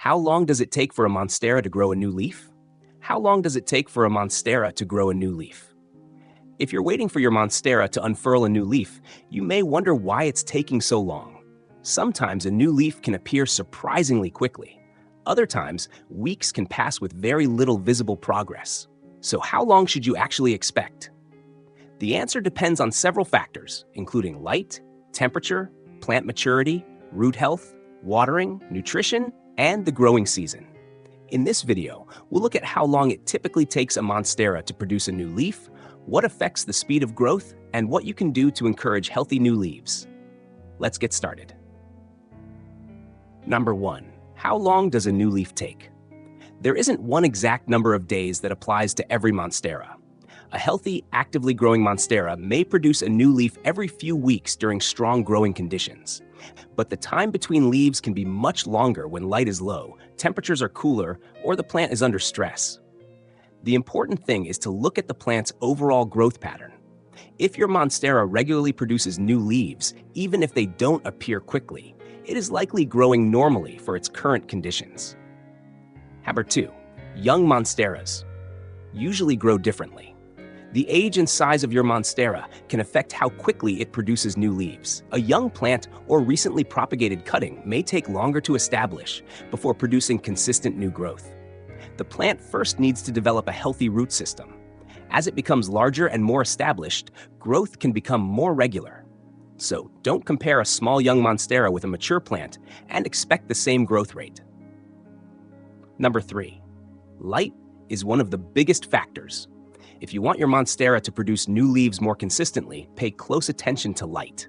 How long does it take for a monstera to grow a new leaf? How long does it take for a monstera to grow a new leaf? If you're waiting for your monstera to unfurl a new leaf, you may wonder why it's taking so long. Sometimes a new leaf can appear surprisingly quickly. Other times, weeks can pass with very little visible progress. So how long should you actually expect? The answer depends on several factors, including light, temperature, plant maturity, root health, watering, nutrition, and the growing season. In this video, we'll look at how long it typically takes a monstera to produce a new leaf, what affects the speed of growth, and what you can do to encourage healthy new leaves. Let's get started. Number 1. How long does a new leaf take? There isn't one exact number of days that applies to every monstera. A healthy, actively growing monstera may produce a new leaf every few weeks during strong growing conditions. But the time between leaves can be much longer when light is low, temperatures are cooler, or the plant is under stress. The important thing is to look at the plant's overall growth pattern. If your monstera regularly produces new leaves, even if they don't appear quickly, it is likely growing normally for its current conditions. Number 2. Young monsteras usually grow differently. The age and size of your monstera can affect how quickly it produces new leaves. A young plant or recently propagated cutting may take longer to establish before producing consistent new growth. The plant first needs to develop a healthy root system. As it becomes larger and more established, growth can become more regular. So don't compare a small young monstera with a mature plant and expect the same growth rate. Number 3. Light is one of the biggest factors. If you want your monstera to produce new leaves more consistently, pay close attention to light.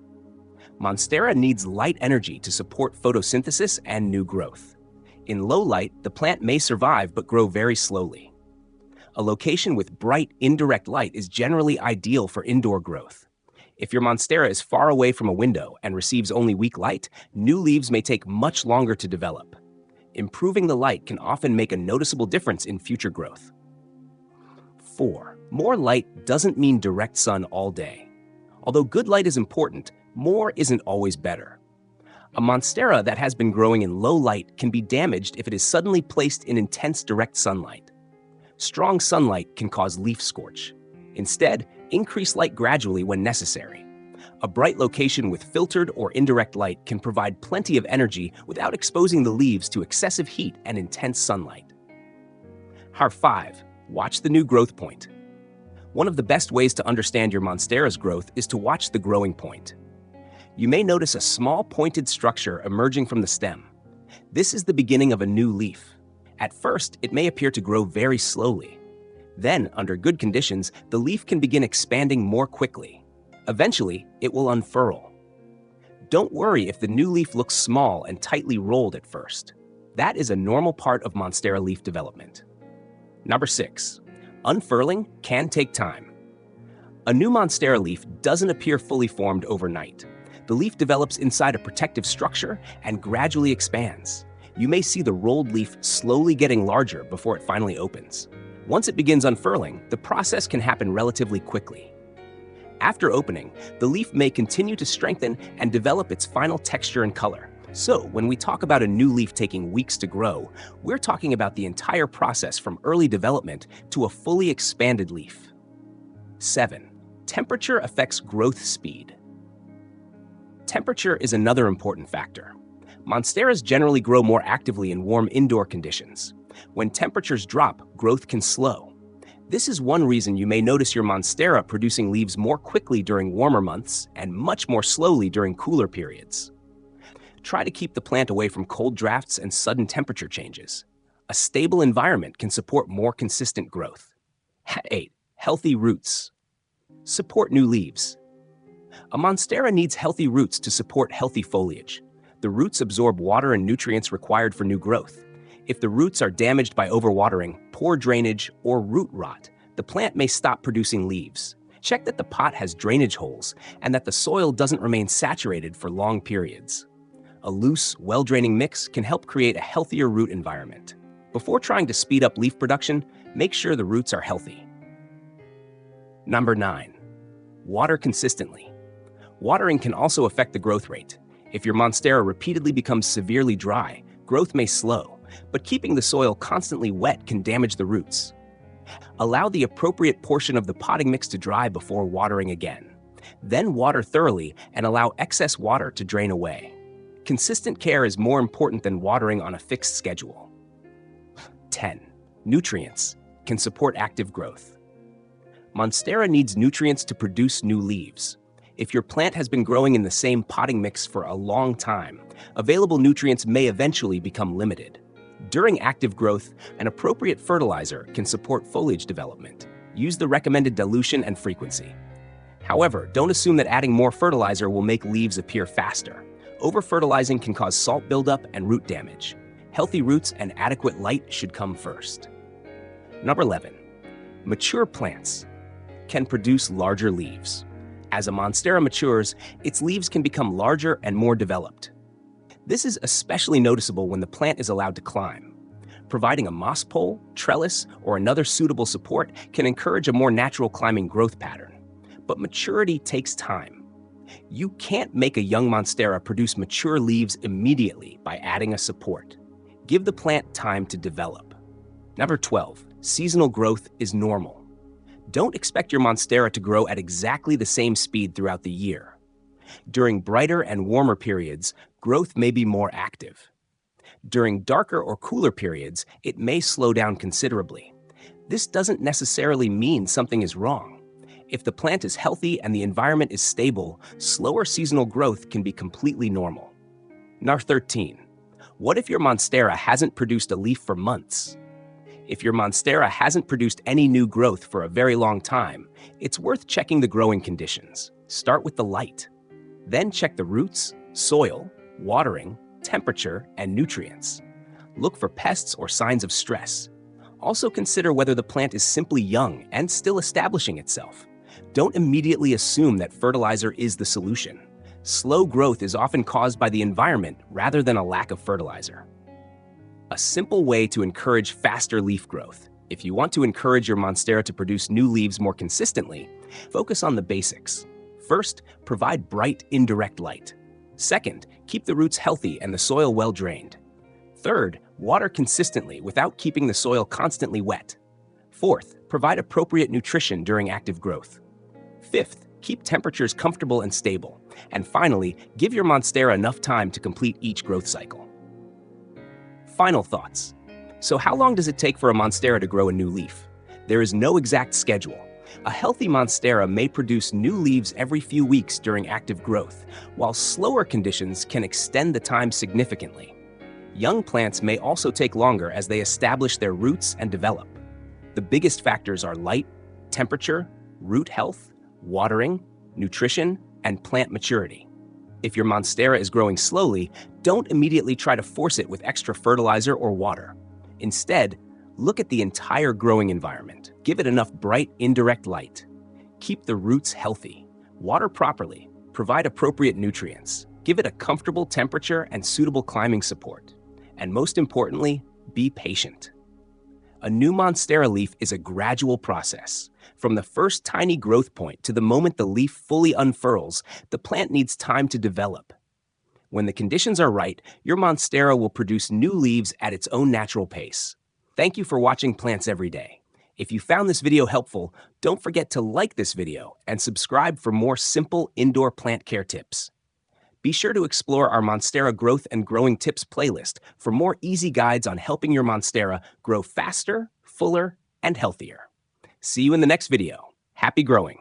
Monstera needs light energy to support photosynthesis and new growth. In low light, the plant may survive but grow very slowly. A location with bright, indirect light is generally ideal for indoor growth. If your monstera is far away from a window and receives only weak light, new leaves may take much longer to develop. Improving the light can often make a noticeable difference in future growth. 4. More light doesn't mean direct sun all day. Although good light is important, more isn't always better. A monstera that has been growing in low light can be damaged if it is suddenly placed in intense direct sunlight. Strong sunlight can cause leaf scorch. Instead, increase light gradually when necessary. A bright location with filtered or indirect light can provide plenty of energy without exposing the leaves to excessive heat and intense sunlight. 5. Watch the new growth point. One of the best ways to understand your monstera's growth is to watch the growing point. You may notice a small pointed structure emerging from the stem. This is the beginning of a new leaf. At first, it may appear to grow very slowly. Then, under good conditions, the leaf can begin expanding more quickly. Eventually, it will unfurl. Don't worry if the new leaf looks small and tightly rolled at first. That is a normal part of monstera leaf development. Number 6. Unfurling can take time. A new monstera leaf doesn't appear fully formed overnight. The leaf develops inside a protective structure and gradually expands. You may see the rolled leaf slowly getting larger before it finally opens. Once it begins unfurling, the process can happen relatively quickly. After opening, the leaf may continue to strengthen and develop its final texture and color. So, when we talk about a new leaf taking weeks to grow, we're talking about the entire process from early development to a fully expanded leaf. 7. Temperature affects growth speed. Temperature is another important factor. Monsteras generally grow more actively in warm indoor conditions. When temperatures drop, growth can slow. This is one reason you may notice your monstera producing leaves more quickly during warmer months and much more slowly during cooler periods. Try to keep the plant away from cold drafts and sudden temperature changes. A stable environment can support more consistent growth. 8. Healthy roots. Support new leaves. A monstera needs healthy roots to support healthy foliage. The roots absorb water and nutrients required for new growth. If the roots are damaged by overwatering, poor drainage, or root rot, the plant may stop producing leaves. Check that the pot has drainage holes and that the soil doesn't remain saturated for long periods. A loose, well-draining mix can help create a healthier root environment. Before trying to speed up leaf production, make sure the roots are healthy. Number 9. Water consistently. Watering can also affect the growth rate. If your monstera repeatedly becomes severely dry, growth may slow. but keeping the soil constantly wet can damage the roots. Allow the appropriate portion of the potting mix to dry before watering again. Then water thoroughly and allow excess water to drain away. Consistent care is more important than watering on a fixed schedule. 10. Nutrients can support active growth. Monstera needs nutrients to produce new leaves. If your plant has been growing in the same potting mix for a long time, available nutrients may eventually become limited. During active growth, an appropriate fertilizer can support foliage development. Use the recommended dilution and frequency. However, don't assume that adding more fertilizer will make leaves appear faster. Over-fertilizing can cause salt buildup and root damage. Healthy roots and adequate light should come first. Number 11. Mature plants can produce larger leaves. As a Monstera matures, its leaves can become larger and more developed. This is especially noticeable when the plant is allowed to climb. Providing a moss pole, trellis, or another suitable support can encourage a more natural climbing growth pattern. But maturity takes time. You can't make a young Monstera produce mature leaves immediately by adding a support. Give the plant time to develop. Number 12. Seasonal growth is normal. Don't expect your Monstera to grow at exactly the same speed throughout the year. During brighter and warmer periods, growth may be more active. During darker or cooler periods, it may slow down considerably. This doesn't necessarily mean something is wrong. If the plant is healthy and the environment is stable, slower seasonal growth can be completely normal. Number 13. What if your Monstera hasn't produced a leaf for months? If your Monstera hasn't produced any new growth for a very long time, it's worth checking the growing conditions. Start with the light. Then check the roots, soil, watering, temperature, and nutrients. Look for pests or signs of stress. Also consider whether the plant is simply young and still establishing itself. Don't immediately assume that fertilizer is the solution. Slow growth is often caused by the environment rather than a lack of fertilizer. A simple way to encourage faster leaf growth. If you want to encourage your Monstera to produce new leaves more consistently, focus on the basics. First, provide bright, indirect light. Second, keep the roots healthy and the soil well drained. Third, water consistently without keeping the soil constantly wet. Fourth, provide appropriate nutrition during active growth. Fifth, keep temperatures comfortable and stable. And finally, give your Monstera enough time to complete each growth cycle. Final thoughts. So how long does it take for a Monstera to grow a new leaf? There is no exact schedule. A healthy Monstera may produce new leaves every few weeks during active growth, while slower conditions can extend the time significantly. Young plants may also take longer as they establish their roots and develop. The biggest factors are light, temperature, root health, watering, nutrition, and plant maturity. If your Monstera is growing slowly, don't immediately try to force it with extra fertilizer or water. Instead, look at the entire growing environment. Give it enough bright, indirect light. Keep the roots healthy. Water properly. Provide appropriate nutrients. Give it a comfortable temperature and suitable climbing support. And most importantly, be patient. A new Monstera leaf is a gradual process. From the first tiny growth point to the moment the leaf fully unfurls, the plant needs time to develop. When the conditions are right, your Monstera will produce new leaves at its own natural pace. Thank you for watching Plants Every Day. If you found this video helpful, don't forget to like this video and subscribe for more simple indoor plant care tips. Be sure to explore our Monstera Growth and Growing Tips playlist for more easy guides on helping your Monstera grow faster, fuller, and healthier. See you in the next video. Happy growing!